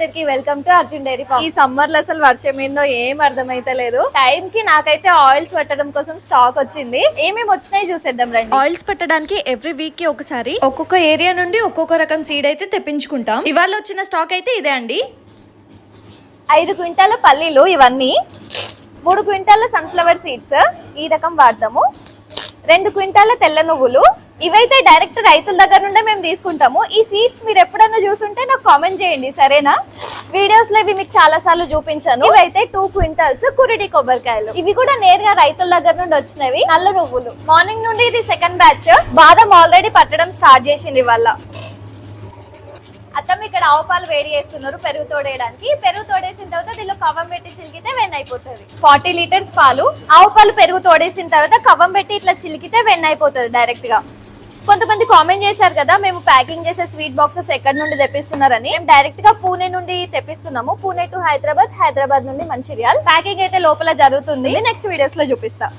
అందరికి welcome to Arjun dairy farm. ఈ summer లో అసలు వర్షం ఏందో ఏం అర్థమైతలేదు. టైం కి నాకైతే ఆయిల్స్ పట్టడం కోసం స్టాక్ వచ్చింది. ఏమేమి వచ్చినాయి చూసేద్దాం రండి. ఆయిల్స్ పట్టడానికి ఎవ్రీ వీక్ కి ఒకసారి ఒక్కొక్క ఏరియా నుండి ఒక్కొక్క రకం సీడ్ అయితే తెప్పించుకుంటాం. ఇవాళ వచ్చిన స్టాక్ అయితే ఇదే అండి. 5 క్వింటాల పల్లీలు ఇవన్నీ, 3 క్వింటాల సన్ఫ్లవర్ సీడ్స్ ఈ రకం వాడతాము, 2 క్వింటాల తెల్ల నువ్వులు. ఇవైతే డైరెక్ట్ రైతుల దగ్గర నుండే మేము తీసుకుంటాము. ఈ సీడ్స్ మీరు ఎప్పుడన్నా చూసుంటే నాకు కామెంట్ చేయండి, సరేనా? వీడియోస్ లో ఇవి మీకు చాలా సార్లు చూపించాను. ఇవైతే 2 క్వింటాల్స్ కురిడి కొబ్బరికాయలు. ఇవి కూడా నేరుగా రైతుల దగ్గర నుండి వచ్చినవి. నల్ల నువ్వులు మార్నింగ్ నుండి ఇది సెకండ్ బ్యాచ్. బాదం ఆల్రెడీ పట్టడం స్టార్ట్ చేసింది ఇవాళ. అత్తమ్మ ఇక్కడ ఆవు పాలు వేడి చేస్తున్నారు పెరుగు తోడేయడానికి. పెరుగు తోడేసిన తర్వాత దీనిలో కవ్వం పెట్టి చిలికితే వెన్న అయిపోతుంది. 40 లీటర్స్ పాలు, ఆవు పాలు పెరుగు తోడేసిన తర్వాత కవ్వం పెట్టి ఇట్లా చిలికితే వెన్న అయిపోతుంది డైరెక్ట్ గా. కొంతమంది కామెంట్ చేశారు కదా మేము ప్యాకింగ్ చేసే స్వీట్ బాక్సెస్ ఎక్కడి నుండి తెప్పిస్తున్నారని. మేము డైరెక్ట్ గా పూణే నుండి తెప్పిస్తున్నాము. పూణే టు హైదరాబాద్, హైదరాబాద్ నుండి మంచిర్యాల్. ప్యాకింగ్ అయితే లోపల జరుగుతుంది. నెక్స్ట్ వీడియోస్ లో చూపిస్తా.